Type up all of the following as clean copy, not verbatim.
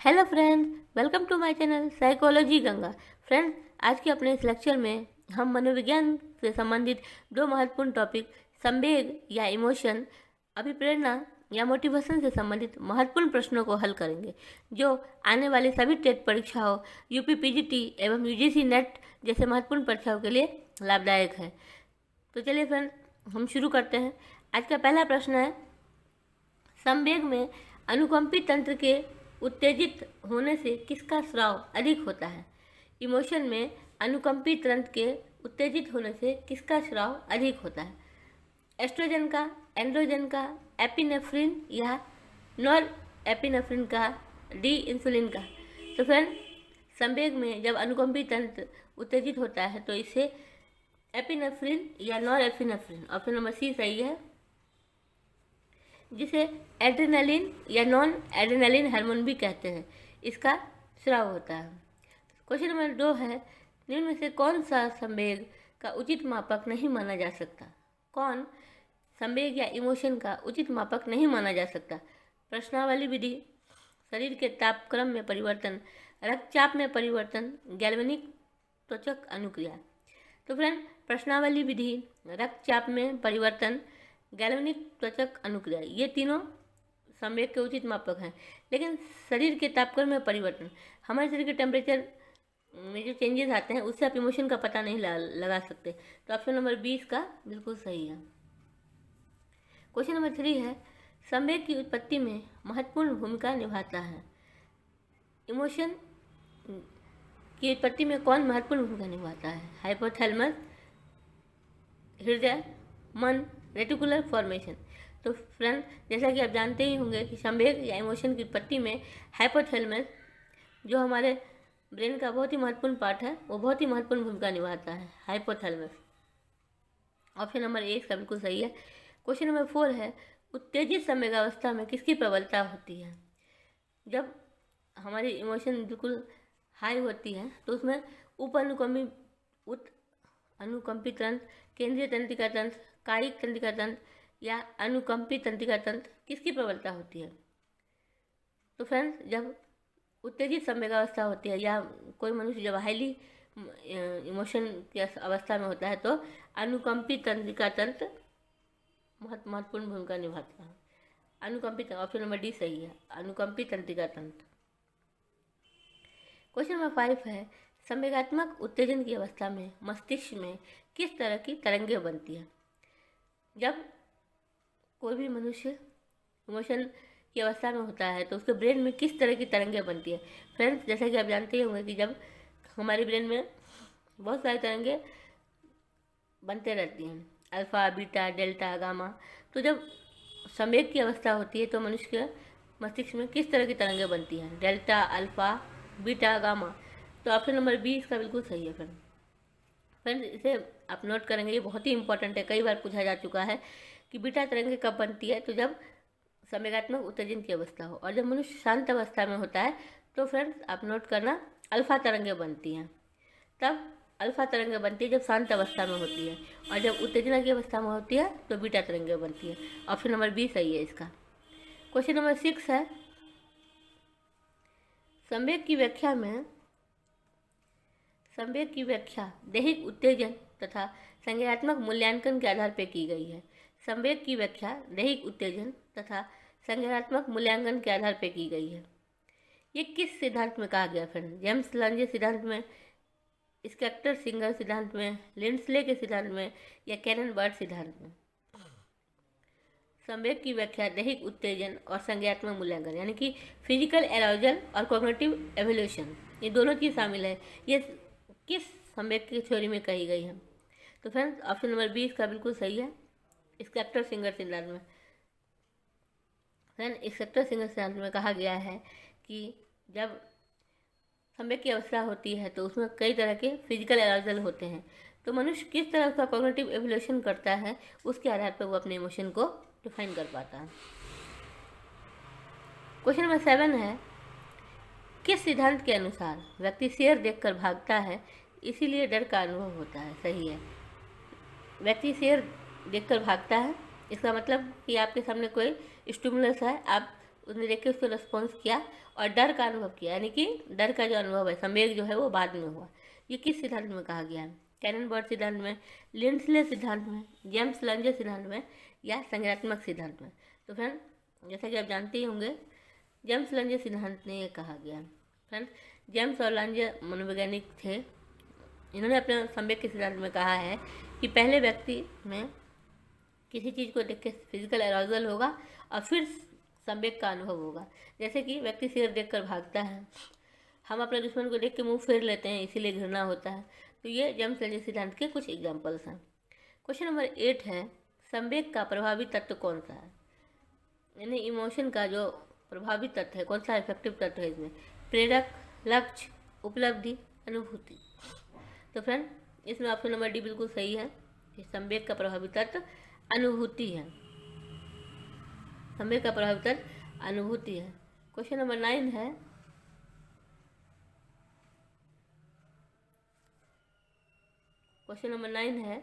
Hello friends, welcome to my channel psychology Ganga. Friends, आज के अपने इस लेक्चर में हम मनोविज्ञान से संबंधित दो महत्वपूर्ण टॉपिक संवेग या इमोशन, अभिप्रेरणा या मोटिवेशन से संबंधित महत्वपूर्ण प्रश्नों को हल करेंगे, जो आने वाली सभी टेट परीक्षाओं, यूपी पीजीटी एवं यूजीसी नेट जैसे महत्वपूर्ण परीक्षाओं के लिए लाभदायक है। तो चलिए फ्रेंड्स, हम शुरू करते हैं। आज का पहला प्रश्न है, संवेग में अनुकंपी तंत्र के उत्तेजित होने से किसका स्राव अधिक होता है? इमोशन में अनुकंपी तंत्र के उत्तेजित होने से किसका स्राव अधिक होता है? एस्ट्रोजन का, एंड्रोजन का, एपिनेफ्रिन या नॉर एपिनेफ्रिन का, डी इंसुलिन का? तो फ्रेंड, संवेग में जब अनुकंपी तंत्र उत्तेजित होता है तो इसे एपिनेफ्रिन या norepinephrine, option number C सही है, जिसे एड्रेनालिन या नॉन एड्रेनालिन हार्मोन भी कहते हैं, इसका स्राव होता है। क्वेश्चन नंबर 2 है, निम्न में से कौन सा संवेग का उचित मापक नहीं माना जा सकता? कौन संवेग या इमोशन का उचित मापक नहीं माना जा सकता? प्रश्नावली विधि, शरीर के तापक्रम में परिवर्तन, रक्तचाप में परिवर्तन, गैल्वेनिक त्वचक अनुक्रिया। तो फ्रेंड, प्रश्नावली विधि, रक्तचाप में परिवर्तन, गैल्वेनिक त्वचक अनुक्रिया, ये तीनों संवेग के उचित मापक हैं। लेकिन शरीर के तापक्रम में परिवर्तन, हमारे शरीर के टेम्परेचर में जो चेंजेस आते हैं उससे आप इमोशन का पता नहीं लगा सकते। तो ऑप्शन नंबर 20 का बिल्कुल सही है। क्वेश्चन नंबर 3 है, संवेग की उत्पत्ति में महत्वपूर्ण भूमिका निभाता है? इमोशन की उत्पत्ति में कौन महत्वपूर्ण भूमिका निभाता है? हाइपोथैलेमस, हृदय, मन, रेटिकुलर फॉर्मेशन। तो फ्रेंड, जैसा कि आप जानते ही होंगे कि संवेग या इमोशन की उत्पत्ति में हाइपोथैलेमस, जो हमारे ब्रेन का बहुत ही महत्वपूर्ण पार्ट है, वो बहुत ही महत्वपूर्ण भूमिका निभाता है, हाइपोथैलेमस। ऑप्शन नंबर ए इसका बिल्कुल सही है। क्वेश्चन नंबर 4 है, उत्तेजित संवेगावस्था में किसकी प्रबलता होती है? जब हमारी इमोशन बिल्कुल हाई होती है तो उसमें उप अनुकंपी तंत्र, केंद्रीय तंत्रिका तंत्र, कायिक तंत्रिका तंत्र या अनुकंपी तंत्रिका तंत्र, किसकी प्रबलता होती है? तो फ्रेंड्स, जब उत्तेजित संवेगावस्था होती है या कोई मनुष्य जब हाईली इमोशन की अवस्था में होता है तो अनुकंपी तंत्रिका तंत्र महत्वपूर्ण भूमिका निभाता है। अनुकंपी, ऑप्शन नंबर डी सही है, अनुकंपी तंत्रिका तंत्र। क्वेश्चन नंबर 5 है, संवेगात्मक उत्तेजन की अवस्था में मस्तिष्क में किस तरह की तरंगें बनती है? जब कोई भी मनुष्य इमोशन की अवस्था में होता है तो उसके ब्रेन में किस तरह की तरंगें बनती है? फ्रेंड्स, जैसा कि आप जानते ही होंगे कि जब हमारे ब्रेन में बहुत सारी तरंगें बनते रहती हैं, अल्फ़ा, बीटा, डेल्टा, गामा। तो जब संवेग की अवस्था होती है तो मनुष्य के मस्तिष्क में किस तरह की तरंगें बनती हैं? Delta, alpha, beta, gamma. तो ऑप्शन नंबर बी इसका बिल्कुल सही है। फ्रेंड्स, इसे आप नोट करेंगे, ये बहुत ही इंपॉर्टेंट है, कई बार पूछा जा चुका है कि बीटा तरंगें कब बनती है? तो जब संवेगात्मक उत्तेजन की अवस्था हो, और जब मनुष्य शांत अवस्था में होता है तो फ्रेंड्स आप नोट करना, अल्फा तरंगें बनती हैं। तब अल्फा तरंगें बनती है जब शांत अवस्था में होती है, और जब उत्तेजना की अवस्था में होती है तो बीटा तरंगें बनती है। ऑप्शन नंबर बी सही है इसका। क्वेश्चन नंबर 6 है, संवेग की व्याख्या दैहिक उत्तेजन तथा संज्ञानात्मक मूल्यांकन के आधार पर की गई है। संवेग की व्याख्या दैहिक उत्तेजन तथा संज्ञानात्मक मूल्यांकन के आधार पर की गई है। ये किस सिद्धांत में कहा गया फ्रेंड? जेम्स लांजे सिद्धांत में, स्कैक्टर सिंगर सिद्धांत में, लिंडस्ले के सिद्धांत में या कैनन बर्ड सिद्धांत में? संवेग की व्याख्या दैहिक उत्तेजन और संज्ञानात्मक मूल्यांकन, यानी कि फिजिकल एराउजल और कॉग्निटिव एवोल्यूशन, ये दोनों चीज़ शामिल है। ये किस संवेग की थ्योरी में कही गई है? तो फ्रेंड्स, ऑप्शन नंबर 20 का बिल्कुल सही है, स्कैक्टर सिंगर सिद्धांत में। फ्रेंड, स्कैक्टर सिंगर सिद्धांत में कहा गया है कि जब संवेग की अवस्था होती है तो उसमें कई तरह के फिजिकल एराउजल होते हैं, तो मनुष्य किस तरह का कॉग्निटिव एवोल्यूशन करता है उसके आधार पर वो अपने इमोशन को डिफाइन कर पाता है। क्वेश्चन नंबर 7 है, किस सिद्धांत के अनुसार व्यक्ति शेर देखकर भागता है इसीलिए डर का अनुभव होता है? सही है, व्यक्ति शेर देखकर भागता है, इसका मतलब कि आपके सामने कोई स्टिमुलस है, आप उसने देख के उसको रिस्पॉन्स किया और डर का अनुभव किया, यानी कि डर का जो अनुभव है, संवेग जो है वो बाद में हुआ। ये किस सिद्धांत में कहा गया है? कैननबर्ग सिद्धांत में, लिंडले सिद्धांत में, जेम्स लंजे सिद्धांत में, या संज्ञानात्मक सिद्धांत में? तो फ्रेंड जैसा कि आप जानते ही होंगे, जेम्स लंजे सिद्धांत में ये कहा गया है। फ्रेंड जेम्स और लंजे मनोवैज्ञानिक थे। इन्होंने अपने संवेग के सिद्धांत में कहा है कि पहले व्यक्ति में किसी चीज़ को देख के फिजिकल अराउजल होगा और फिर संवेग का अनुभव होगा। जैसे कि व्यक्ति शेर देखकर भागता है, हम अपने दुश्मन को देख के मुंह फेर लेते हैं, इसीलिए घृणा होता है। तो ये जेम्स लंजे सिद्धांत के कुछ एग्जाम्पल्स हैं। क्वेश्चन नंबर 8 है, संवेग का प्रभावी तत्व कौन सा है? यानी इमोशन का जो प्रभावी तत्व है, कौन सा इफेक्टिव तत्व है इसमें? प्रेरक, लक्ष्य, उपलब्धि, अनुभूति। तो फ्रेंड इसमें ऑप्शन नंबर डी बिल्कुल सही है कि संवेग का प्रभावी तत्व अनुभूति है। संवेग का प्रभावी तत्व अनुभूति है। क्वेश्चन नंबर 9 है, क्वेश्चन नंबर 9 है,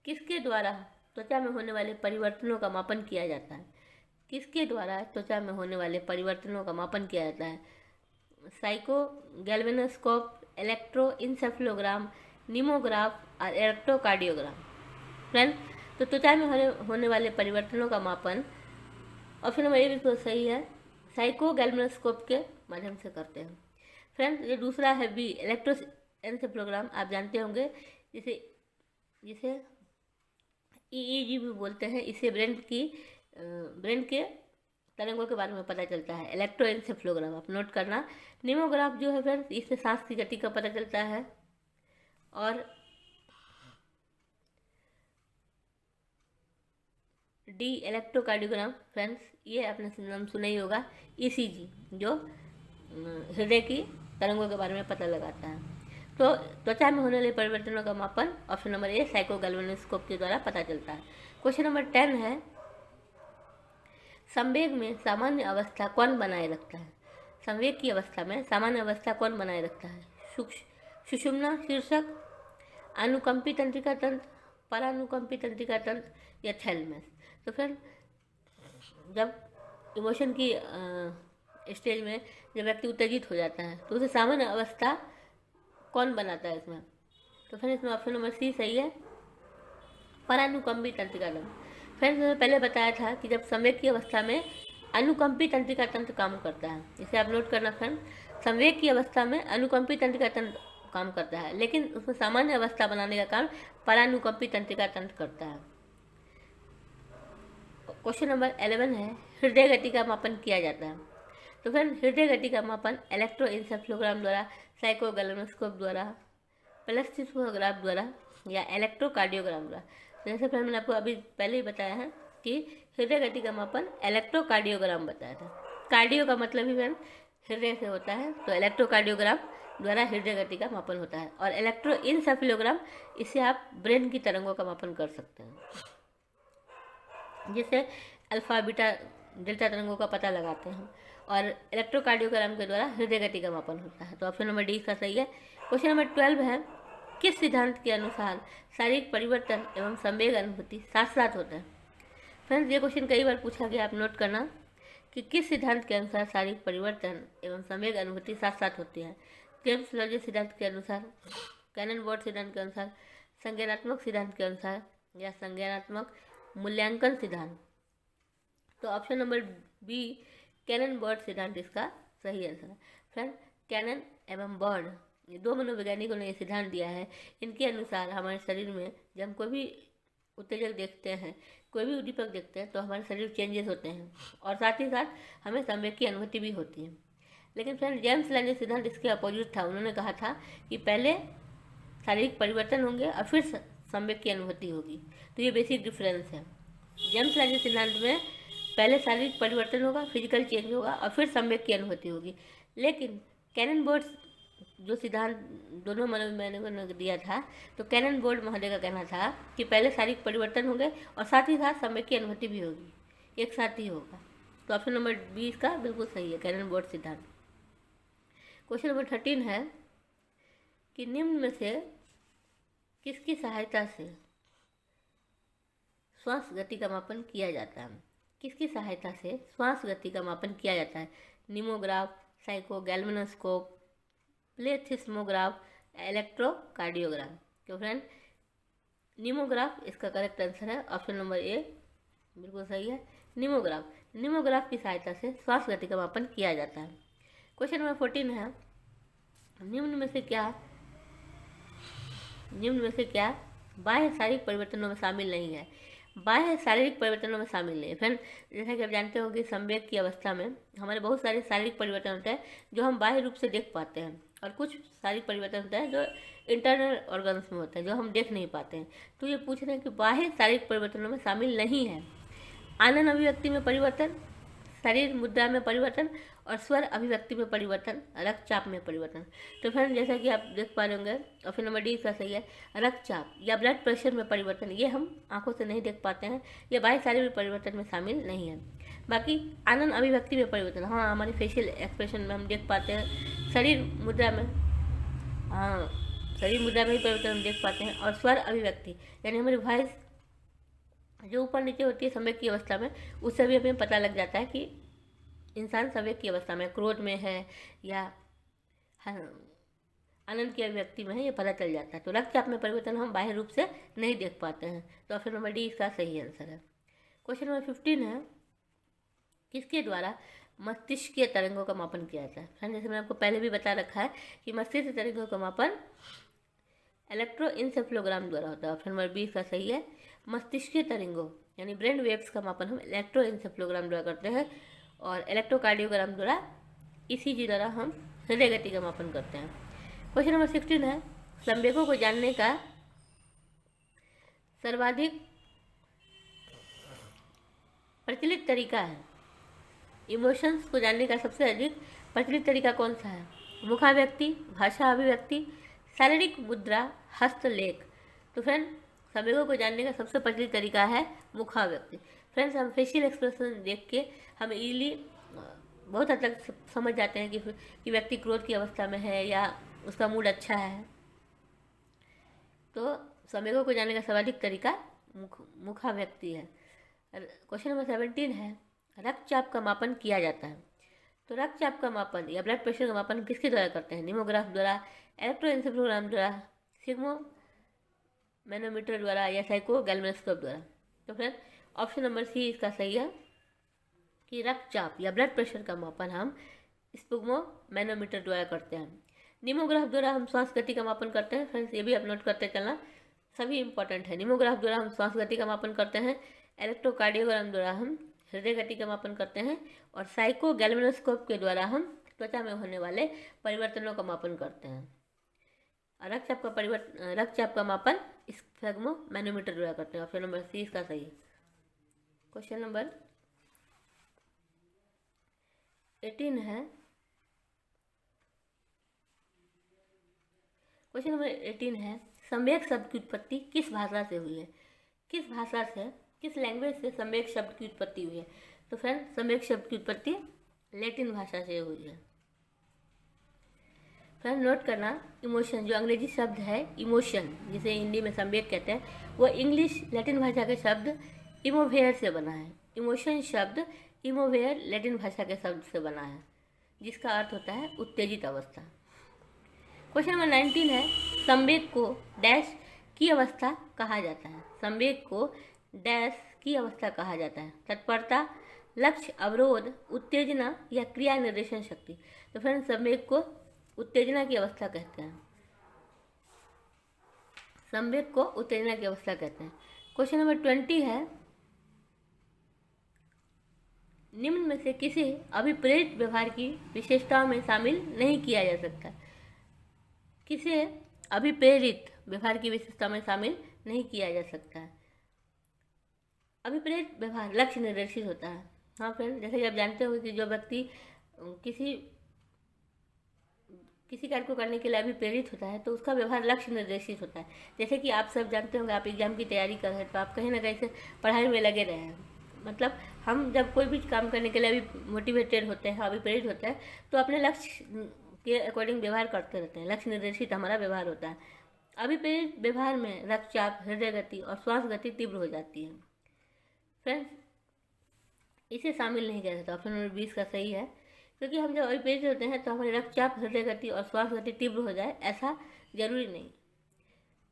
किसके द्वारा त्वचा में होने वाले परिवर्तनों का मापन किया जाता है? किसके द्वारा त्वचा में होने वाले परिवर्तनों का मापन किया जाता है? साइको गैल्वेनोस्कोप, इलेक्ट्रोइंसेफेलोग्राम, निमोग्राफ और इलेक्ट्रोकार्डियोग्राम। फ्रेंड तो त्वचा में होने वाले परिवर्तनों का मापन ऑप्शन नंबर ए बिल्कुल सही है, साइको गैल्वेनोस्कोप के माध्यम से करते हैं। फ्रेंड ये दूसरा है बी, इलेक्ट्रोइंसेफेलोग्राम। आप जानते होंगे जिसे EEG भी बोलते हैं। इससे ब्रेन के तरंगों के बारे में पता चलता है। इलेक्ट्रोइंसेफेलोग्राम आप नोट करना। निमोग्राफ जो है फ्रेंड्स, इससे सांस की गति का पता चलता है। और डी इलेक्ट्रोकार्डियोग्राम फ्रेंड्स, ये आपने नाम सुना ही होगा, ECG जो हृदय की तरंगों के बारे में पता लगाता है। तो त्वचा में होने वाले परिवर्तनों का मापन ऑप्शन नंबर ए, साइको गैल्वेनोस्कोप के द्वारा पता चलता है। क्वेश्चन नंबर 10 है, संवेग में सामान्य अवस्था कौन बनाए रखता है? संवेग की अवस्था में सामान्य अवस्था कौन बनाए रखता है? सुषुम्ना शीर्षक, अनुकंपी तंत्रिका तंत्र, परानुकंपी तंत्रिका तंत्र या थैलेमस? तो फिर जब इमोशन की स्टेज में जब व्यक्ति उत्तेजित हो जाता है तो उसे सामान्य अवस्था कौन बनाता है इसमें? तो फिर इसमें ऑप्शन नंबर सी सही है, परानुकंपी तंत्रिका तंत्र। फ्रेंड्स मैंने पहले बताया था कि जब संवेग की अवस्था में अनुकंपी तंत्रिका तंत्र काम करता है, इसे आप नोट करना फ्रेंड, संवेग की अवस्था में अनुकंपी तंत्रिका तंत्र काम करता है, लेकिन उसमें सामान्य अवस्था बनाने का काम परानुकंपी तंत्रिका तंत्र करता है। क्वेश्चन नंबर 11 है, हृदय गति का मापन किया जाता है। तो फ्रेंड हृदय गति का मापन इलेक्ट्रोइंसेफेलोग्राम द्वारा, साइको गैल्वेनोस्कोप द्वारा, प्लसिस्मोग्राफ द्वारा या इलेक्ट्रोकार्डियोग्राम द्वारा। जैसे फ्रेंड मैंने आपको अभी पहले ही बताया है कि हृदय गति का मापन इलेक्ट्रोकार्डियोग्राम बताया था। कार्डियो का मतलब ही फ्रेंड हृदय से होता है, तो इलेक्ट्रोकार्डियोग्राम द्वारा हृदय गति का मापन होता है। और इलेक्ट्रोइंसेफेलोग्राम, इससे आप ब्रेन की तरंगों का मापन कर सकते हैं, जिससे अल्फा बीटा डेल्टा तरंगों का पता लगाते हैं। और इलेक्ट्रोकार्डियोग्राम के द्वारा हृदय गति का मापन होता है। तो ऑप्शन नंबर डी का सही है। क्वेश्चन नंबर 12 है, किस सिद्धांत के अनुसार शारीरिक परिवर्तन एवं संवेग अनुभूति साथ साथ होता है? फ्रेंड्स ये क्वेश्चन कई बार पूछा गया, आप नोट करना कि किस सिद्धांत के अनुसार शारीरिक परिवर्तन एवं संवेग अनुभूति साथ साथ होती है? जेम्स लंजे सिद्धांत के अनुसार, कैननबर्ग सिद्धांत के अनुसार, संज्ञानात्मक सिद्धांत के अनुसार या संज्ञानात्मक मूल्यांकन सिद्धांत? तो ऑप्शन नंबर बी, कैननबर्ग सिद्धांत इसका सही आंसर है। फ्रेंड कैनन एवं बर्ड, ये दो मनोवैज्ञानिकों ने ये सिद्धांत दिया है। इनके अनुसार हमारे शरीर में जब हम कोई भी उत्तेजक देखते हैं, कोई भी उद्दीपक देखते हैं, तो हमारे शरीर चेंजेस होते हैं और साथ ही साथ हमें संवेग की अनुभूति भी होती है। लेकिन फ्रेंड जेम्स लंजे सिद्धांत इसके अपोजिट था। उन्होंने कहा था कि पहले शारीरिक परिवर्तन होंगे और फिर संवेग की अनुभूति होगी। तो ये बेसिक डिफरेंस है। जेम्स लंजे सिद्धांत में पहले शारीरिक परिवर्तन होगा, फिजिकल चेंज होगा और फिर संवेग की अनुभूति होगी। लेकिन कैननबर्ग जो सिद्धांत दोनों मनोवैज्ञानिकों ने दिया था, तो कैननबर्ग महोदय का कहना था कि पहले शारीरिक परिवर्तन होंगे और साथ ही साथ संवेग की अनुभूति भी होगी, एक साथ ही होगा। तो ऑप्शन नंबर 20 का बिल्कुल सही है, कैननबर्ग सिद्धांत। क्वेश्चन नंबर 13 है कि निम्न में से किसकी सहायता से श्वास गति का मापन किया जाता है? किसकी सहायता से श्वास गति का मापन किया जाता है? निमोग्राफ, साइको गैल्वेनोस्कोप, प्लेथिस्मोग्राफ, इलेक्ट्रोकार्डियोग्राम। तो फ्रेंड निमोग्राफ इसका करेक्ट आंसर है, ऑप्शन नंबर ए बिल्कुल सही है। निमोग्राफ की सहायता से श्वास गति का मापन किया जाता है। क्वेश्चन नंबर 14 है, निम्न में से क्या बाह्य शारीरिक परिवर्तनों में शामिल नहीं है? बाह्य शारीरिक परिवर्तनों में शामिल नहीं है। फ्रेंड जैसा कि आप जानते हो कि संवेग की अवस्था में हमारे बहुत सारे शारीरिक परिवर्तन होते हैं जो हम बाह्य रूप से देख पाते हैं, और कुछ शारीरिक परिवर्तन होता है जो इंटरनल ऑर्गन्स में होते हैं जो हम देख नहीं पाते हैं। तो ये पूछ रहे हैं कि बाह्य शारीरिक परिवर्तनों में शामिल नहीं है। आनन अभिव्यक्ति में परिवर्तन, शरीर मुद्रा में परिवर्तन और स्वर अभिव्यक्ति में परिवर्तन, रक्तचाप में परिवर्तन। तो फ्रेंड जैसा कि आप देख पा रहे होंगे ऑप्शन नंबर डी इसका सही है। रक्तचाप या ब्लड प्रेशर में परिवर्तन ये हम आंखों से नहीं देख पाते हैं, ये बाह्य शारीरिक परिवर्तन में शामिल नहीं है। बाकी आनन अभिव्यक्ति में परिवर्तन, हाँ हमारे फेशियल एक्सप्रेशन में हम देख पाते हैं, शरीर मुद्रा में ही परिवर्तन हम देख पाते हैं। और स्वर अभिव्यक्ति यानी हमारी वॉइस जो ऊपर नीचे होती है संवेग की अवस्था में, उससे भी हमें पता लग जाता है कि इंसान संवेग की अवस्था में, क्रोध में है या आनंद की अभिव्यक्ति में है, ये पता चल जाता है। तो रक्तचाप में परिवर्तन हम बाह्य रूप से नहीं देख पाते हैं, तो ऑप्शन नंबर डी इसका सही आंसर है। क्वेश्चन नंबर 15 है, किसके द्वारा मस्तिष्कीय तरंगों का मापन किया जाता है? फ्रेंड जैसे मैंने आपको पहले भी बता रखा है कि मस्तिष्क तरंगों का मापन इलेक्ट्रोइंसेफ्लोग्राम द्वारा होता है। ऑप्शन नंबर बी इसका सही है। मस्तिष्कीय तरंगों यानी ब्रेन वेव्स का मापन हम इलेक्ट्रोइंसेफ्लोग्राम द्वारा करते हैं, और इलेक्ट्रोकार्डियोग्राम द्वारा ईसीजी द्वारा हम हृदय गति का मापन करते हैं। क्वेश्चन नंबर 16 है, संवेगों को जानने का सर्वाधिक प्रचलित तरीका है। इमोशंस को जानने का सबसे अधिक प्रचलित तरीका कौन सा है? मुखाभिव्यक्ति, भाषा अभिव्यक्ति, शारीरिक मुद्रा, हस्तलेख। तो फ्रेंड संवेगों को जानने का सबसे प्रचलित तरीका है मुखाभिव्यक्ति। फ्रेंड्स हम फेशियल एक्सप्रेशन देख के हम इजीली बहुत हद तक समझ जाते हैं कि व्यक्ति क्रोध की अवस्था में है या उसका मूड अच्छा है। तो संवेगों को जानने का सर्वाधिक तरीका मुखाभिव्यक्ति है। क्वेश्चन नंबर 17 है, रक्तचाप का मापन किया जाता है। तो रक्तचाप का मापन या ब्लड प्रेशर का मापन किसके द्वारा करते हैं? निमोग्राफ द्वारा, इलेक्ट्रोएन्सेफेलोग्राम द्वारा, सिग्मो मैनोमीटर द्वारा या साइको गैल्वेनोस्कोप द्वारा। तो फ्रेंड ऑप्शन नंबर सी इसका सही है कि रक्तचाप या ब्लड प्रेशर का मापन हम स्पुग्मो मैनोमीटर द्वारा करते हैं। निमोग्राफ द्वारा हम श्वास गति का मापन करते हैं। फ्रेंड्स ये भी आप नोट करते चलना, सभी इंपॉर्टेंट है। निमोग्राफ द्वारा हम श्वास गति का मापन करते हैं, इलेक्ट्रोकार्डियोग्राम द्वारा हम हृदय गति का मापन करते हैं, और साइको गैल्वेनोस्कोप के द्वारा हम त्वचा में होने वाले परिवर्तनों का मापन करते हैं। रक्तचाप का मापन स्पुग्मो मैनोमीटर द्वारा करते हैं। ऑप्शन नंबर सी इसका सही है। क्वेश्चन नंबर 18 है, क्वेश्चन नंबर 18 है, संवेग शब्द की उत्पत्ति किस भाषा से हुई है? किस लैंग्वेज से संवेग शब्द की उत्पत्ति हुई है? तो फ्रेंड संवेग शब्द की उत्पत्ति लैटिन भाषा से हुई है। फ्रेंड नोट करना, इमोशन जो अंग्रेजी शब्द है इमोशन, जिसे हिंदी में संवेग कहते हैं, वो इंग्लिश लैटिन भाषा के शब्द इमोवेयर से बना है। इमोशन शब्द इमोवेयर लैटिन भाषा के शब्द से बना है, जिसका अर्थ होता है उत्तेजित अवस्था। क्वेश्चन नंबर 19 है, संवेग को डैश की अवस्था कहा जाता है? संवेग को डैश की अवस्था कहा जाता है? तत्परता, लक्ष्य, अवरोध, उत्तेजना या क्रिया निर्देशन शक्ति। तो फ्रेंड्स संवेग को उत्तेजना की अवस्था कहते हैं। संवेग को उत्तेजना की अवस्था कहते हैं। क्वेश्चन नंबर 20 है, निम्न में से किसे अभिप्रेरित व्यवहार की विशेषताओं में शामिल नहीं किया जा सकता? किसे अभिप्रेरित व्यवहार की विशेषता में शामिल नहीं किया जा सकता है? अभिप्रेरित व्यवहार लक्ष्य निर्देशित होता है। हाँ फ्रेंड जैसे कि आप जानते हो कि जो व्यक्ति किसी कार्य को करने के लिए अभिप्रेरित होता है तो उसका व्यवहार लक्ष्य निर्देशित होता है। जैसे कि आप सब जानते होंगे, आप एग्जाम की तैयारी कर रहे हैं तो आप कहीं ना कहीं से पढ़ाई में लगे रहे हैं। मतलब हम जब कोई भी काम करने के लिए अभी मोटिवेटेड होते हैं, अभिप्रेरित होते हैं, तो अपने लक्ष्य के अकॉर्डिंग व्यवहार करते रहते हैं। लक्ष्य निर्देशित हमारा व्यवहार होता है। अभिप्रेरित व्यवहार में रक्तचाप, हृदय गति और श्वास गति तीव्र हो जाती है। फ्रेंड्स इसे शामिल नहीं किया जाता। ऑप्शन नंबर 20 का सही है, क्योंकि हम जब अभिप्रेरित होते हैं तो हमारे रक्तचाप, हृदय गति और श्वास गति तीव्र हो जाए, ऐसा जरूरी नहीं।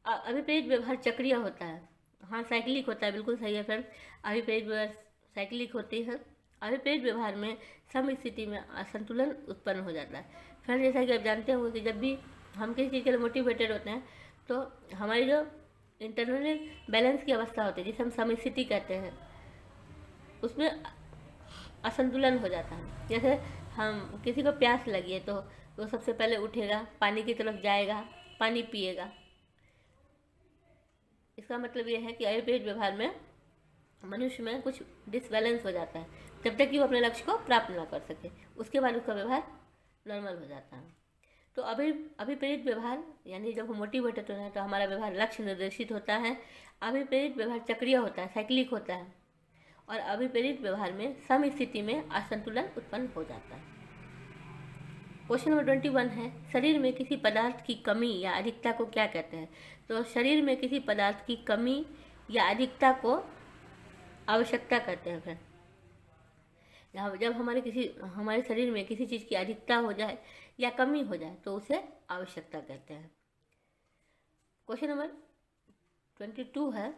अभिप्रेरित व्यवहार चक्रीय होता है। हाँ, साइक्लिक होता है, बिल्कुल सही है फ्रेंड। अभिप्रेरित व्यवहार साइक्लिक होती है। अभिप्रेरित व्यवहार में सम स्थिति में असंतुलन उत्पन्न हो जाता है। फ्रेंड, जैसा कि आप जानते होंगे कि जब भी हम किसी चीज़ के लिए मोटिवेटेड होते हैं तो हमारी जो इंटरनल बैलेंस की अवस्था होती है, जिसे हम समस्थिति कहते हैं, उसमें असंतुलन हो जाता है। जैसे हम किसी को प्यास लगी है तो वो सबसे पहले उठेगा, पानी की तरफ जाएगा, पानी पिएगा। इसका मतलब ये है कि अभिप्रेरित व्यवहार में मनुष्य में कुछ डिसबैलेंस हो जाता है, जब तक कि वो अपने लक्ष्य को प्राप्त ना कर सके, उसके बाद उसका व्यवहार नॉर्मल हो जाता है। तो अभिप्रेरित व्यवहार यानी जब हम मोटिवेटेड होते हैं तो हमारा व्यवहार लक्ष्य निर्देशित होता है। अभिप्रेरित व्यवहार चक्रीय होता है, साइक्लिक होता है, और अभिप्रेरित व्यवहार में सम स्थिति में असंतुलन उत्पन्न हो जाता है। क्वेश्चन नंबर 21 है, शरीर में किसी पदार्थ की कमी या अधिकता को क्या कहते हैं? तो शरीर में किसी पदार्थ की कमी या अधिकता को आवश्यकता कहते हैं फ्रेंड। जब हमारे शरीर में किसी चीज़ की अधिकता हो जाए या कमी हो जाए तो उसे आवश्यकता कहते हैं। क्वेश्चन नंबर 22 है,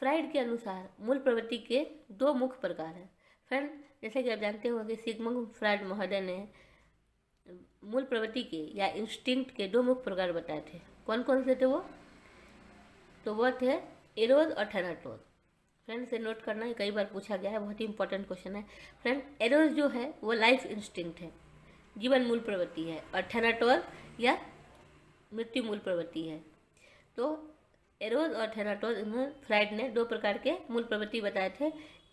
फ्राइड के अनुसार मूल प्रवृत्ति के दो मुख्य प्रकार हैं। फ्रेंड, जैसे कि आप जानते हो कि सिगमंड फ्राइड महोदय ने मूल प्रवृत्ति के या इंस्टिंक्ट के दो मुख्य प्रकार बताए थे। कौन कौन से थे वो? तो वो थे एरोज और थैनाटोज। फ्रेंड, से नोट करना, कई बार पूछा गया है, बहुत ही इंपॉर्टेंट क्वेश्चन है। फ्रेंड, एरोज जो है वो लाइफ इंस्टिंक्ट है, जीवन मूल प्रवृत्ति है, और थैनाटोज या मृत्यु मूल प्रवृत्ति है। तो एरोज और थैनाटोज, इन्होंने फ्राइड ने दो प्रकार के मूल प्रवृत्ति बताए थे,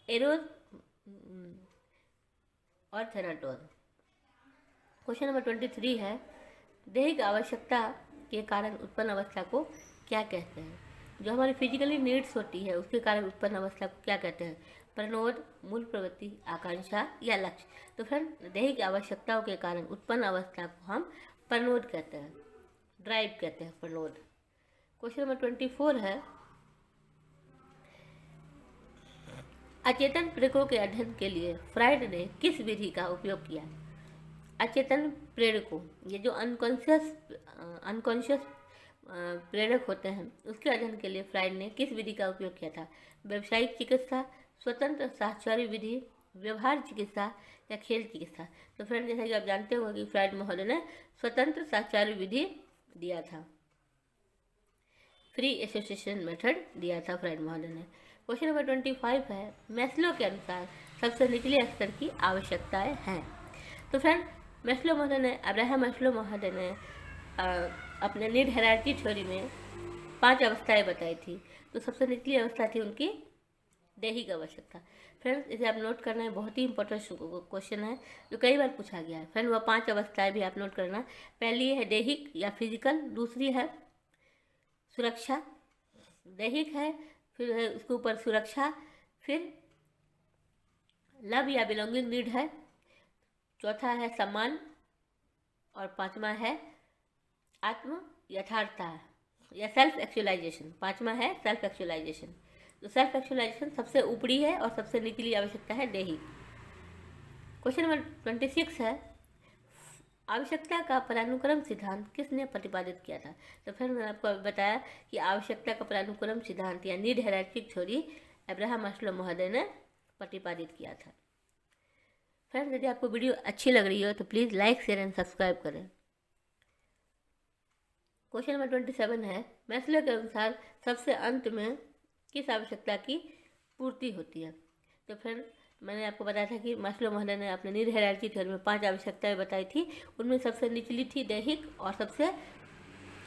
एरोज और थैनाटोज। क्वेश्चन नंबर 23 है, दैहिक आवश्यकता के कारण उत्पन्न अवस्था को क्या कहते हैं? जो हमारी फिजिकली नीड्स होती है उसके कारण उत्पन्न अवस्था को क्या कहते हैं? प्रनोद, मूल प्रवृत्ति, आकांक्षा या लक्ष्य। तो फ्रेंड, दैहिक आवश्यकताओं के कारण उत्पन्न अवस्था को हम प्रनोद कहते हैं, ड्राइव कहते हैं, प्रनोद। क्वेश्चन नंबर 24 है, अचेतन प्रेरकों के अध्ययन के लिए फ्राइड ने किस विधि का उपयोग किया? अचेतन प्रेरकों, ये जो अनकॉन्शियस प्रेरक होते हैं, उसके अध्ययन के लिए फ्राइड ने किस विधि का उपयोग किया था? व्यावसायिक चिकित्सा, स्वतंत्र साहचर्य विधि, व्यवहार चिकित्सा या खेल चिकित्सा। तो फ्रेंड, जैसा कि आप जानते होंगे कि फ्राइड महोदय ने स्वतंत्र साहचर्य विधि दिया था, फ्री एसोसिएशन मेथड दिया था फ्राइड महोदय ने। क्वेश्चन नंबर 25 है, मैस्लो के अनुसार सबसे निचले स्तर की आवश्यकताएं हैं। तो फ्रेंड, अब्राहम मैस्लो महोदय ने अपने नीड हायरार्की थ्योरी में 5 अवस्थाएं बताई थी। तो सबसे निचली अवस्था थी उनकी दैहिक आवश्यकता। फ्रेंड्स, इसे आप नोट करना है, बहुत ही इंपॉर्टेंट क्वेश्चन है जो कई बार पूछा गया है। फ्रेंड, वह 5 अवस्थाएं भी आप नोट करना। पहली है दैहिक या फिजिकल, दूसरी है सुरक्षा, दैहिक है, फिर है उसके ऊपर सुरक्षा, फिर लव या बिलोंगिंग नीड है, चौथा है सम्मान, और पांचवा है आत्म यथार्थता या सेल्फ एक्चुअलाइजेशन। पांचवा है सेल्फ एक्चुअलाइजेशन। तो सेल्फ एक्चुअलाइजेशन सबसे ऊपरी है और सबसे निचली आवश्यकता है दैहिक। क्वेश्चन नंबर 26 है, आवश्यकता का पदानुक्रम सिद्धांत किसने प्रतिपादित किया था? तो फिर मैंने आपको बताया कि आवश्यकता का पदानुक्रम सिद्धांत या need hierarchy theory Abraham Maslow महोदय ने प्रतिपादित किया था। फ्रेंड्स, यदि आपको वीडियो अच्छी लग रही हो तो please like, share and subscribe करें। क्वेश्चन नंबर 27 है, मैस्लो के अनुसार सबसे अंत में किस आवश्यकता की पूर्ति होती है? तो फ्रेंड, मैंने आपको बताया था कि मैस्लो महोदय ने अपने नीड हायरार्की थ्योरी में 5 आवश्यकताएं बताई थी। उनमें सबसे निचली थी दैहिक, और सबसे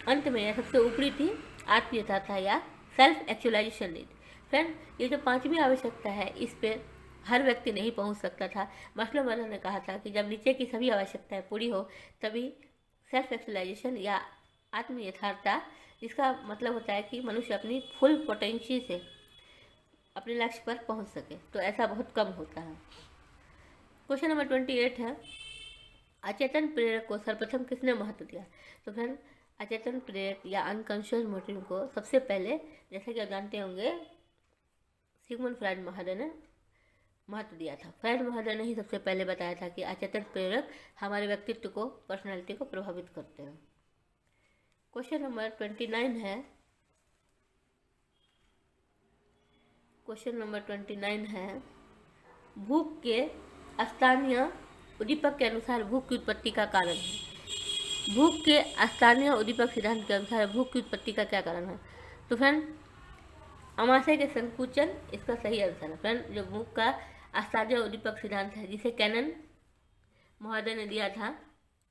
अंत में या सबसे ऊपरी थी आत्म यथार्थता या सेल्फ एक्चुअलाइजेशन नीड। फ्रेंड, ये जो 5वीं आवश्यकता है, इस पे हर व्यक्ति नहीं पहुंच सकता था। मैस्लो महोदय ने कहा था कि जब नीचे की सभी आवश्यकताएं पूरी हो तभी सेल्फ एक्चुअलाइजेशन या आत्म यथार्थता, जिसका मतलब होता है कि मनुष्य अपनी फुल पोटेंशियल से अपने लक्ष्य पर पहुंच सके, तो ऐसा बहुत कम होता है। क्वेश्चन नंबर 28 है, अचेतन प्रेरक को सर्वप्रथम किसने महत्व दिया? तो फ्रेंड, अचेतन प्रेरक या अनकॉन्शियस मोटिव को सबसे पहले, जैसा कि आप जानते होंगे, सिगमंड फ्राइड महोदय ने महत्व दिया था। फ्रायड महोदय ने ही सबसे पहले बताया था कि अचेतन प्रेरक हमारे व्यक्तित्व को, पर्सनैलिटी को प्रभावित करते हैं। क्वेश्चन नंबर 29 है, क्वेश्चन नंबर 29 है, भूख के स्थानीय उद्दीपक के अनुसार भूख की उत्पत्ति का कारण है। भूख के स्थानीय उद्दीपक सिद्धांत के अनुसार भूख की उत्पत्ति का क्या कारण है? तो फ्रेंड, आमाशय के संकुचन इसका सही आंसर है। फ्रेंड, जो भूख का स्थानीय उद्दीपक सिद्धांत है जिसे कैनन महोदय ने दिया था,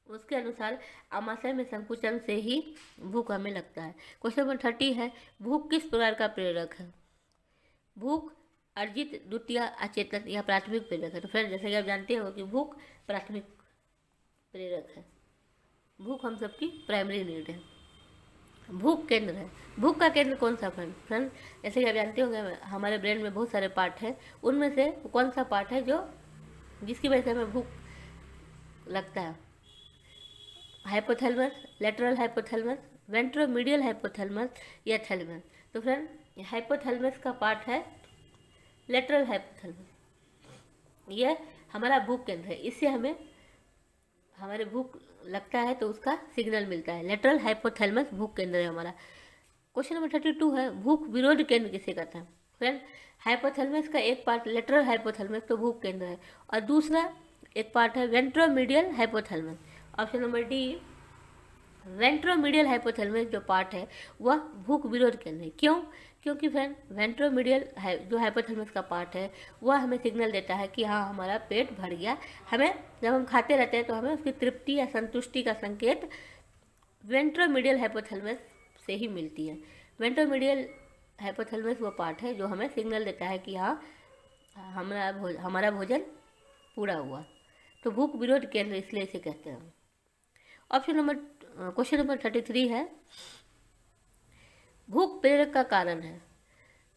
उसके अनुसार आमाशय में संकुचन से ही भूख हमें लगता है। क्वेश्चन नंबर 30 है, भूख किस प्रकार का प्रेरक है? भूख अर्जित, द्वितीय, अचेतन या प्राथमिक प्रेरक है? तो फ्रेंड, जैसे कि आप जानते हो कि भूख प्राथमिक प्रेरक है। भूख हम सबकी प्राइमरी नीड है। भूख केंद्र है। भूख का केंद्र कौन सा? फ्रेंड, जैसे कि आप जानते होंगे हमारे ब्रेन में बहुत सारे पार्ट हैं, उनमें से कौन सा पार्ट है जो जिसकी वजह से हमें भूख लगता है? Hypothalamus, lateral hypothalamus, ventromedial hypothalamus या थैलेमस? तो फ्रेंड, हाइपोथैलेमस का पार्ट है लेटरल हाइपोथैलेमस। यह हमारा भूख केंद्र है। इससे हमें हमारे भूख लगता है तो उसका सिग्नल मिलता है। लेटरल हाइपोथैलेमस भूख केंद्र है हमारा। क्वेश्चन नंबर 32 है, भूख विरोध केंद्र किसे कहते हैं? फ्रेंड, हाइपोथैलेमस का एक पार्ट लेटरल हाइपोथैलेमस तो भूख केंद्र है, और दूसरा एक पार्ट है ventromedial hypothalamus. Option number D, ventromedial hypothalamus जो पार्ट है वह भूख विरोध केंद्र है। क्यों? क्योंकि फ्रेंड, वेंट्रोमीडियल जो हाइपोथैलेमस का पार्ट है वह हमें सिग्नल देता है कि हाँ, हमारा पेट भर गया। हमें जब हम खाते रहते हैं तो हमें उसकी तृप्ति या संतुष्टि का संकेत वेंट्रोमीडियल हाइपोथैलेमस से ही मिलती है। वेंट्रोमीडियल हाइपोथैलेमस वो पार्ट है जो हमें सिग्नल देता है कि हाँ, हमारा भोजन पूरा हुआ। तो भूख विरोध केंद्र इसलिए इसे कहते हैं। क्वेश्चन नंबर 33 है, भूख प्रेरक का कारण है।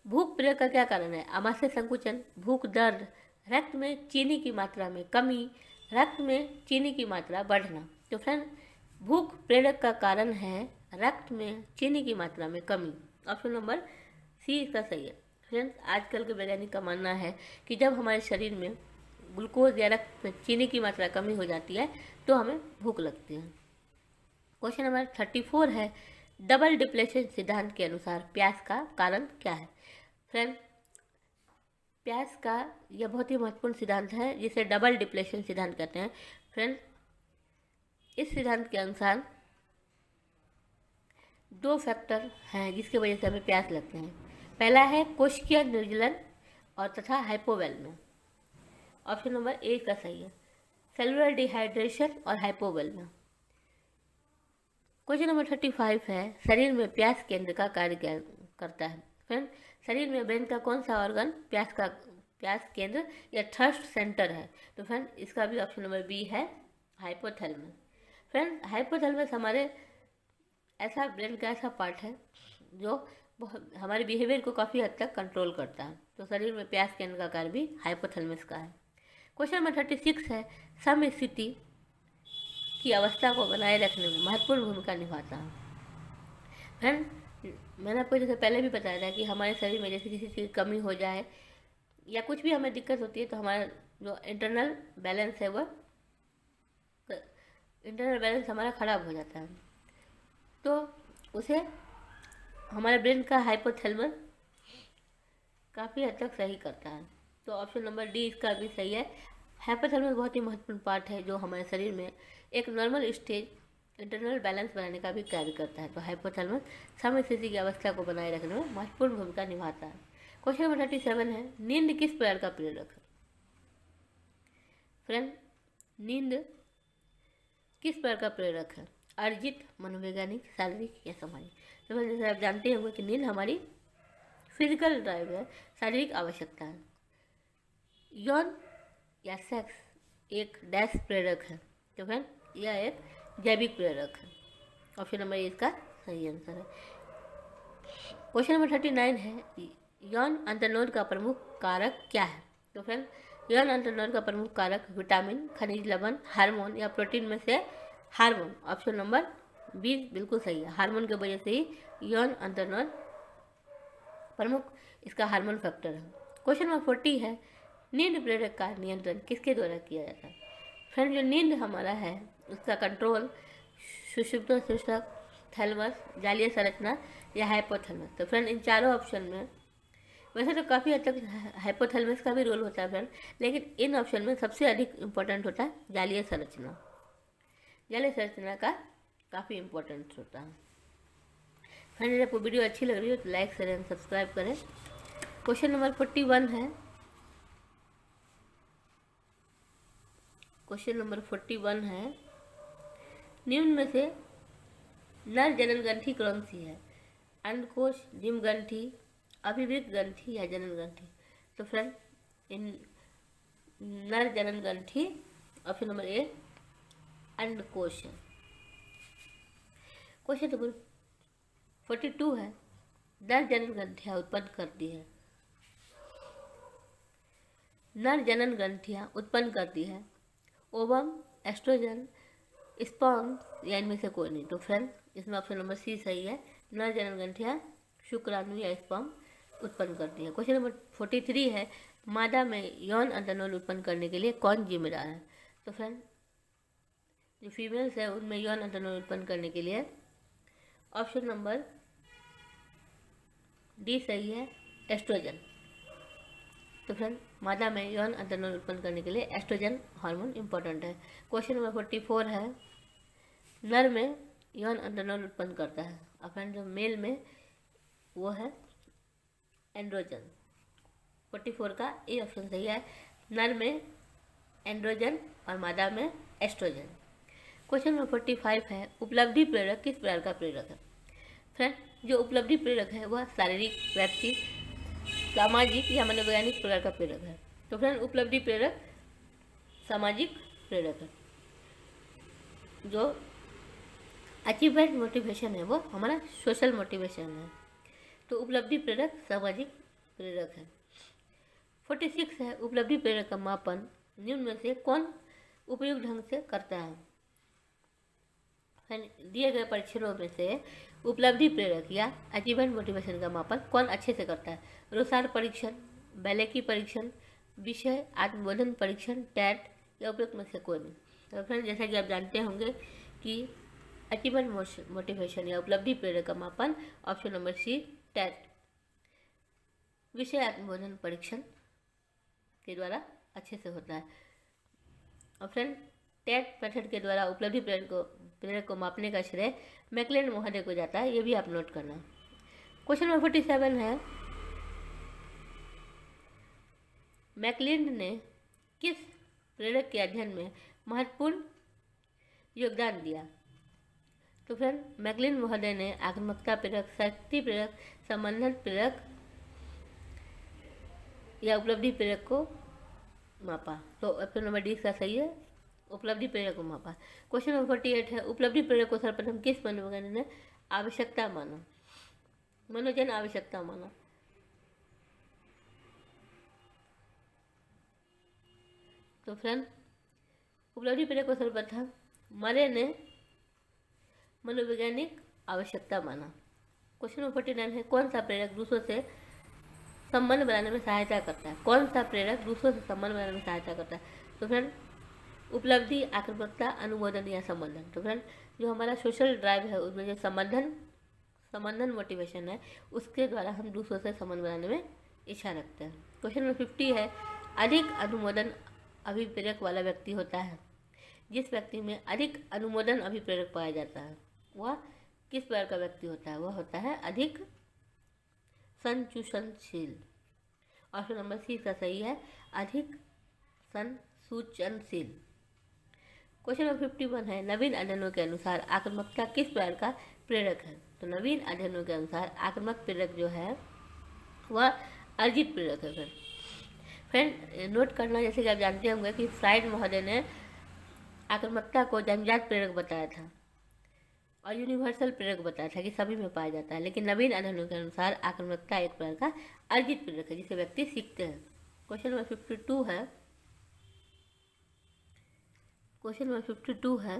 भूख प्रेरक का क्या कारण है? आमाशय संकुचन, भूख दर्द, रक्त में चीनी की मात्रा में कमी, रक्त में चीनी की मात्रा बढ़ना। तो फ्रेंड, भूख प्रेरक का कारण है रक्त में चीनी की मात्रा में कमी। ऑप्शन नंबर सी इसका सही है। फ्रेंड्स, आजकल के वैज्ञानिक का मानना है कि जब हमारे शरीर में ग्लूकोज या रक्त में चीनी की मात्रा कमी हो जाती है तो हमें भूख लगती है। क्वेश्चन नंबर 34 है, डबल डिप्लेशन सिद्धांत के अनुसार प्यास का कारण क्या है? फ्रेंड, प्यास का यह बहुत ही महत्वपूर्ण सिद्धांत है जिसे डबल डिप्लेशन सिद्धांत कहते हैं। फ्रेंड, इस सिद्धांत के अनुसार दो फैक्टर हैं जिसकी वजह से हमें प्यास लगते हैं। पहला है कोशिकीय निर्जलन और तथा हाइपोवैल्मिया। ऑप्शन नंबर ए का सही है, सेलुलर डिहाइड्रेशन और हाइपोवैल्मिया। क्वेश्चन नंबर 35 है, शरीर में प्यास केंद्र का कार्य क्या करता है? फ्रेंड, शरीर में ब्रेन का कौन सा ऑर्गन प्यास केंद्र या थर्स्ट सेंटर है? तो फ्रेंड, इसका भी ऑप्शन नंबर बी है, हाइपोथैलेमस। फ्रेंड, हाइपोथैलेमस हमारे ऐसा ब्रेन का ऐसा पार्ट है जो हमारे बिहेवियर को काफ़ी हद तक कंट्रोल करता है। तो शरीर में प्यास केंद्र का कार्य भी हाइपोथैलेमस का है। क्वेश्चन नंबर 36 है, समस्थिति की अवस्था को बनाए रखने में महत्वपूर्ण भूमिका निभाता है। फ्रेंड, मैंने आपको जैसे पहले भी बताया था कि हमारे शरीर में जैसे किसी चीज़ की कमी हो जाए या कुछ भी हमें दिक्कत होती है तो हमारा जो इंटरनल बैलेंस है वह हमारा ख़राब हो जाता है। तो उसे हमारे ब्रेन का हाइपोथैलेमस काफ़ी हद तक सही करता है। तो ऑप्शन नंबर डी इसका भी सही है। हाइपोथैलेमस बहुत ही महत्वपूर्ण पार्ट है जो हमारे शरीर में एक नॉर्मल स्टेज इंटरनल बैलेंस बनाने का भी कार्य करता है। तो हाइपोथैलेमस समस्थिति की अवस्था को बनाए रखने में महत्वपूर्ण भूमिका निभाता है। क्वेश्चन नंबर 37 है, नींद किस प्रकार का प्रेरक है? फ्रेंड, नींद किस प्रकार का प्रेरक है? अर्जित, मनोवैज्ञानिक, शारीरिक या सामाजिक? तो जैसे आप जानते होंगे कि नींद हमारी फिजिकल ड्राइव है, शारीरिक आवश्यकता है। यौन या सेक्स एक डैश प्रेरक है। तो फ्रेंड, यह एक जैविक प्रेरक है। ऑप्शन नंबर इसका सही आंसर है। क्वेश्चन नंबर 39 है, यौन अंतर्नोद का प्रमुख कारक क्या है? तो फ्रेंड, यौन अंतर्नोद का प्रमुख कारक विटामिन, खनिज लवण, हार्मोन या प्रोटीन में से हार्मोन। ऑप्शन नंबर बी बिल्कुल सही है। हार्मोन की वजह से ही यौन अंतर्नोद प्रमुख इसका हार्मोन फैक्टर है। क्वेश्चन नंबर 40 है, नींद प्रेरक का नियंत्रण किसके द्वारा किया जाता है? फ्रेंड, जो नींद हमारा है उसका कंट्रोल सुषुप्त शीर्षक, थैलमस, जालीय संरचना या हाइपोथैलेमस। तो फ्रेंड, इन चारों ऑप्शन में वैसे तो काफ़ी हद तक हाइपोथैलेमस का भी रोल होता है फ्रेंड, लेकिन इन ऑप्शन में सबसे अधिक इम्पोर्टेंट होता है जालीय संरचना। जालीय संरचना का काफ़ी इम्पोर्टेंट होता है। फ्रेंड, यदि आपको वीडियो अच्छी लग रही हो तो लाइक करें एंड सब्सक्राइब करें। क्वेश्चन नंबर 41 है। क्वेश्चन नंबर 41 है, निम्न में से नर जनन ग्रंथि कौन सी है? अंडकोश, डिम्ब ग्रंथि, अभिवृक्क ग्रंथि या जनन ग्रंथि? तो फ्रेंड, इन नर जनन ग्रंथि ऑप्शन नंबर ए अंडकोश है। क्वेश्चन नंबर 42 है, नर जनन ग्रंथियाँ उत्पन्न करती है। नर जनन ग्रंथियाँ उत्पन्न करती है ओवम, एस्ट्रोजन, स्पर्म या इनमें से कोई नहीं। तो फ्रेंड, इसमें ऑप्शन नंबर सी सही है, नर जनन ग्रंथियाँ शुक्राणु या स्पर्म उत्पन्न करती है। क्वेश्चन नंबर 43 है, मादा में यौन अंतनोल उत्पन्न करने के लिए कौन जिम्मेदार है? तो फ्रेंड, जो फीमेल्स है उनमें यौन अंतनोल उत्पन्न करने के लिए ऑप्शन नंबर डी सही है, एस्ट्रोजन। तो फ्रेंड, मादा में यौन अंतनोल उत्पन्न करने के लिए एस्ट्रोजन हार्मोन इम्पोर्टेंट है। क्वेश्चन नंबर 44 है, नर में यौन अंतनोल उत्पन्न करता है और फ्रेंड जो मेल में वो है एंड्रोजन। 44 का ए ऑप्शन सही है, नर में एंड्रोजन और मादा में एस्ट्रोजन। क्वेश्चन नंबर 45 है, उपलब्धि प्रेरक किस प्रकार का प्रेरक है? फ्रेंड, जो उपलब्धि प्रेरक है वह शारीरिक, वैयक्तिक, सामाजिक या मनोवैज्ञानिक प्रकार का प्रेरक है। तो फ्रेंड, उपलब्धि प्रेरक सामाजिक प्रेरक है। जो अचीवमेंट मोटिवेशन है वो हमारा सोशल मोटिवेशन है। तो उपलब्धि प्रेरक सामाजिक प्रेरक है। 46 है, उपलब्धि प्रेरक का मापन निम्न में से कौन उपयुक्त ढंग से करता है? दिए गए परीक्षणों में से उपलब्धि प्रेरक या अचीवमेंट मोटिवेशन का मापन कौन अच्छे से करता है? रोसार परीक्षण, बेलेकी परीक्षण, विषय आत्मबोधन परीक्षण, टैट या उपयुक्त में से कोई नहीं। तो फ्रेंड, जैसा कि आप जानते होंगे कि अचीवमेंट मोटिवेशन या उपलब्धि प्रेरक का मापन ऑप्शन नंबर सी टैट, विषय आत्मबोधन परीक्षण के द्वारा अच्छे से होता है। और फ्रेंड, टैट मेथड के द्वारा उपलब्धि प्रेरक को मापने का श्रेय मैकलेंड महोदय को जाता है, ये भी आप नोट करना। क्वेश्चन नंबर 47 है, मैकलेंड ने किस प्रेरक के अध्ययन में महत्वपूर्ण योगदान दिया? तो फ्रेंड, मैकलेंड महोदय ने आक्रामकता प्रेरक, शक्ति प्रेरक, संबंधन प्रेरक या उपलब्धि प्रेरक को मापा। तो ऑप्शन नंबर डी का सही है, उपलब्धि प्रेरक को मापा। क्वेश्चन नंबर 48 है, उपलब्धि प्रेरक को सर्वप्रथम किस मनोवैज्ञानिक ने आवश्यकता माना? मनोजन आवश्यकता माना। तो फ्रेंड, उपलब्धि प्रेरक को सर्वप्रथम मरे ने मनोवैज्ञानिक आवश्यकता माना। क्वेश्चन नंबर 49 है, कौन सा प्रेरक दूसरों से संबंध बनाने में सहायता करता है? कौन सा प्रेरक दूसरों से संबंध बनाने में सहायता करता है? तो फ्रेंड, उपलब्धि, आक्रामकता, अनुमोदन या संबंधन। तो फ्रेंड, जो हमारा सोशल ड्राइव है उसमें जो संबंधन मोटिवेशन है उसके द्वारा हम दूसरों से संबंध बनाने में इच्छा रखते हैं। क्वेश्चन नंबर 50 है, अधिक अनुमोदन अभिप्रेरक वाला व्यक्ति होता है। जिस व्यक्ति में अधिक अनुमोदन अभिप्रेरक पाया जाता है वह किस प्रकार का व्यक्ति होता है? वह होता है अधिक संसूचनशील। ऑप्शन नंबर सी का सही है, अधिक संसूचनशील। क्वेश्चन नंबर 51 है, नवीन अध्ययनों के अनुसार आक्रामकता किस प्रकार का प्रेरक है? तो नवीन अध्ययनों के अनुसार आक्रामक प्रेरक जो है वह अर्जित प्रेरक है। फ्रेंड, नोट करना, जैसे कि आप जानते होंगे कि फ्राइड महोदय ने आक्रामकता को जन्मजात प्रेरक बताया था और यूनिवर्सल प्रेरक बताया था कि सभी में पाया जाता है, लेकिन नवीन अध्ययनों के अनुसार आक्रामकता एक प्रकार का अर्जित प्रेरक है जिसे व्यक्ति सीखते हैं। क्वेश्चन नंबर 52 है, क्वेश्चन नंबर 52 है,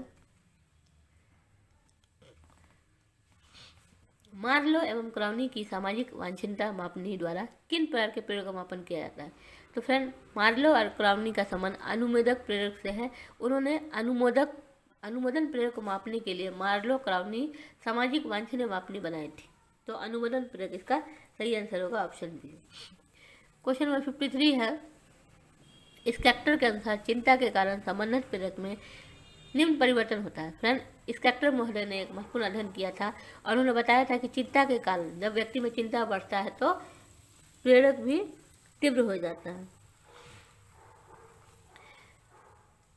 मार्लो एवं क्राउनी की सामाजिक वांछनीयता मापनी द्वारा किन प्रकार के प्रेरक का मापन किया जाता है? तो फ्रेंड, मार्लो और क्राउनी का संबंध अनुमोदक प्रेरक से है। उन्होंने अनुमोदन प्रेरक को मापने के लिए मार्लो क्राउनी सामाजिक वांछनीय मापनी बनाई थी। तो अनुमोदन प्रेरक इसका सही आंसर होगा ऑप्शन बी। क्वेश्चन नंबर 53 है, इस कैरेक्टर के अनुसार चिंता के कारण संबंधित प्रेरक में निम्न परिवर्तन होता है। फ्रेंड, इस कैरेक्टर महोदय ने एक महत्वपूर्ण अध्ययन किया था और उन्होंने बताया था कि चिंता के कारण जब व्यक्ति में चिंता बढ़ता है तो प्रेरक भी तीव्र हो जाता है।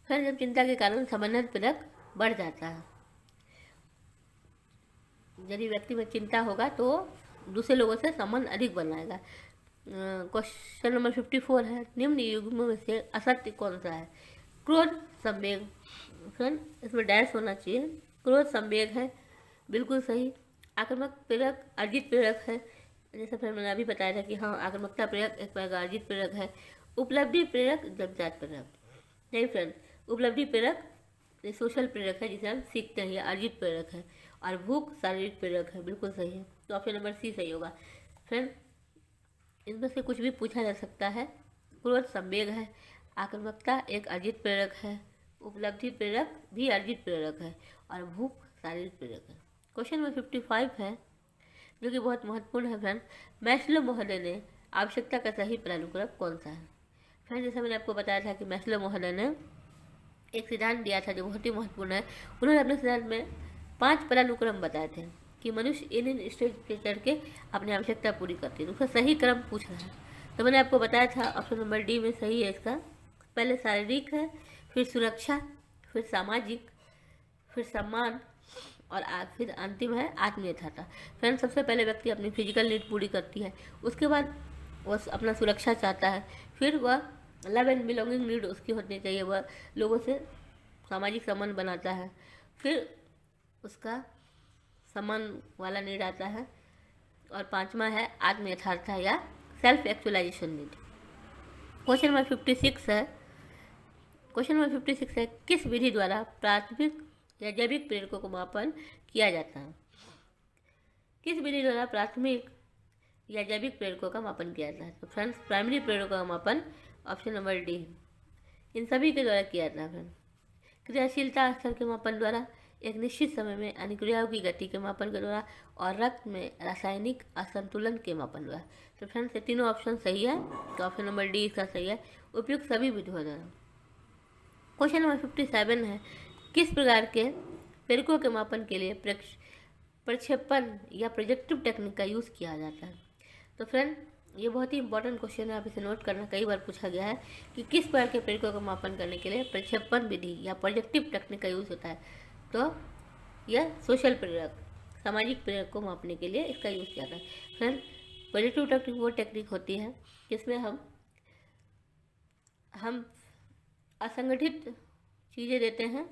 फ्रेंड, जब चिंता के कारण संबंधित प्रेरक बढ़ जाता है, यदि व्यक्ति में चिंता होगा तो दूसरे लोगों से संबंध अधिक बनाएगा। क्वेश्चन नंबर 54 है, निम्न युग्मों में से असत्य कौन सा है? क्रोध संवेग। फ्रेंड, इसमें डैश होना चाहिए। क्रोध संवेग है, बिल्कुल सही। आक्रामक प्रेरक अर्जित प्रेरक है, जैसा फिर मैंने अभी बताया था कि हाँ, आक्रामकता प्रेरक एक प्रकार का अर्जित प्रेरक है। उपलब्धि प्रेरक जन्मजात प्रेरक नहीं फ्रेंड, उपलब्धि प्रेरक सोशल प्रेरक है जिसे हम सीखते हैं, या अर्जित प्रेरक है। और भूख शारीरिक प्रेरक है, बिल्कुल सही है। तो ऑप्शन नंबर सी सही होगा। फ्रेंड, इनमें से कुछ भी पूछा जा सकता है। क्रोध संवेग है, आक्रामकता एक अर्जित प्रेरक है, उपलब्धि प्रेरक भी अर्जित प्रेरक है, और भूख शारीरिक प्रेरक है। क्वेश्चन नंबर 55 है, जो कि बहुत महत्वपूर्ण है। फ्रेंड, मैस्लो महोदय ने आवश्यकता का सही पदानुक्रम कौन सा है? फ्रेंड, जैसा मैंने आपको बताया था कि मैस्लो महोदय ने एक सिद्धांत दिया था जो बहुत ही महत्वपूर्ण है। उन्होंने अपने सिद्धांत में 5 पदानुक्रम बताए थे कि मनुष्य इन स्टेज पे चढ़ के अपनी आवश्यकता पूरी करती है। तो उसका सही क्रम पूछ रहा है, तो मैंने आपको बताया था ऑप्शन नंबर डी में सही है इसका। पहले शारीरिक है, फिर सुरक्षा, फिर सामाजिक, फिर सम्मान, और फिर अंतिम है आत्मीयता। फ्रेंड, सबसे पहले व्यक्ति अपनी फिजिकल नीड पूरी करती है, उसके बाद वह अपना सुरक्षा चाहता है, फिर वह लव एंड बिलोंगिंग नीड उसकी होनी चाहिए, वह लोगों से सामाजिक संबंध बनाता है, फिर उसका सम्मान वाला नीड आता है, और 5वां है आत्म यथार्थता या self actualization need. Question number 56 है, क्वेश्चन नंबर 56 है, किस विधि द्वारा प्राथमिक या जैविक प्रेरकों को मापन किया जाता है? किस विधि द्वारा प्राथमिक या जैविक प्रेरकों का मापन किया जाता है? तो फ्रेंड्स, प्राइमरी प्रेरकों का मापन ऑप्शन नंबर डी, इन सभी के द्वारा किया जाता है। फ्रेंड, क्रियाशीलता स्तर के मापन द्वारा, एक निश्चित समय में अनुक्रियाओं की गति के मापन के द्वारा, और रक्त में रासायनिक असंतुलन के मापन द्वारा। तो फ्रेंड्स, ये तीनों ऑप्शन सही है, तो ऑप्शन नंबर डी इसका सही है, उपयुक्त सभी विधियों द्वारा। क्वेश्चन नंबर 57 है, किस प्रकार के प्रेरकों के मापन के लिए प्रक्षेपण या प्रोजेक्टिव टेक्निक का यूज़ किया जाता है? तो फ्रेंड, ये बहुत ही इंपॉर्टेंट क्वेश्चन है, आप इसे नोट करना, कई बार पूछा गया है कि किस प्रकार के प्रेरकों का मापन करने के लिए प्रक्षेपण विधि या प्रोजेक्टिव टेक्निक का यूज़ होता है? तो यह सोशल प्रेरक, सामाजिक प्रेरक को मापने के लिए इसका यूज़ किया जाता है। फ्रेंड, प्रोजेक्टिव टेक्निक वो टेक्निक होती है जिसमें हम असंगठित चीज़ें देते हैं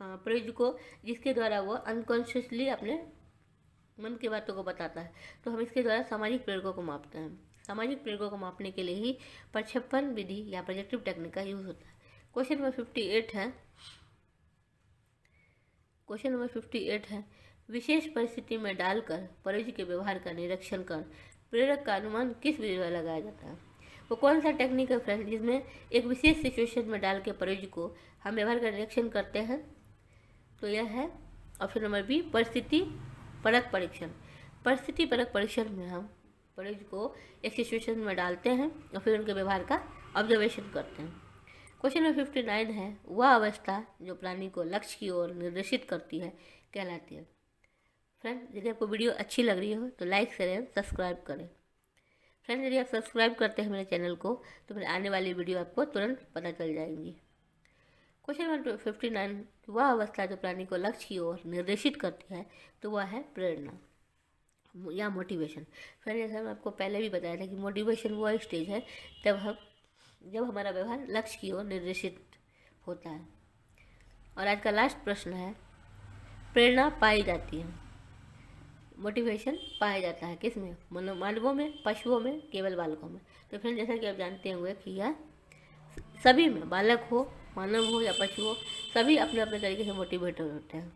प्रयोजक को, जिसके द्वारा वो अनकॉन्शियसली अपने मन की बातों को बताता है। तो हम इसके द्वारा सामाजिक प्रेरकों को मापते हैं। सामाजिक प्रेरकों को मापने के लिए ही प्रक्षेपण विधि या प्रोजेक्टिव टेक्निक का यूज़ होता है। क्वेश्चन नंबर 58 है, क्वेश्चन नंबर 58 है, विशेष परिस्थिति में डालकर प्रयोजक के व्यवहार का निरीक्षण कर प्रेरक का अनुमान किस विधि द्वारा लगाया जाता है? वो कौन सा टेक्निक है फ्रेंड जिसमें एक विशेष सिचुएशन में डाल के प्रयोजक को हम व्यवहार का निरीक्षण करते हैं? तो यह है ऑप्शन नंबर बी, परिस्थिति परक परीक्षण। परिस्थिति परक परीक्षण में हम प्रयोजक को एक सिचुएशन में डालते हैं और फिर उनके व्यवहार का ऑब्जर्वेशन करते हैं। क्वेश्चन नंबर 59 है, वह अवस्था जो प्राणी को लक्ष्य की ओर निर्देशित करती है कहलाती है? फ्रेंड, यदि आपको वीडियो अच्छी लग रही हो तो लाइक शेयर सब्सक्राइब करें। फ्रेंड, यदि आप सब्सक्राइब करते हैं मेरे चैनल को तो फिर आने वाली वीडियो आपको तुरंत पता चल जाएंगी। क्वेश्चन नंबर 59, वह अवस्था जो प्राणी को लक्ष्य की ओर निर्देशित करती है तो वह है प्रेरणा या मोटिवेशन। फ्रेंड, जैसा मैं आपको पहले भी बताया था कि मोटिवेशन वो स्टेज है जब हमारा व्यवहार लक्ष्य की ओर निर्देशित होता है। और आज का लास्ट प्रश्न है, प्रेरणा पाई जाती है, मोटिवेशन पाया जाता है किसमें? मानवों में, पशुओं में, केवल बालकों में? तो फ्रेंड, जैसा कि आप जानते होंगे कि यह सभी में, बालक हो, मानव हो या पशु हो, सभी अपने अपने तरीके से मोटिवेटेड होते हैं।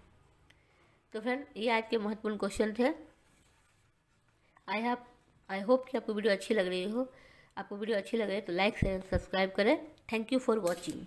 तो फ्रेंड, ये आज के महत्वपूर्ण क्वेश्चन थे। आई होप कि आपको वीडियो अच्छी लग रही हो। आपको वीडियो अच्छी लग रही है तो लाइक शेयर सब्सक्राइब करें। Thank you for watching.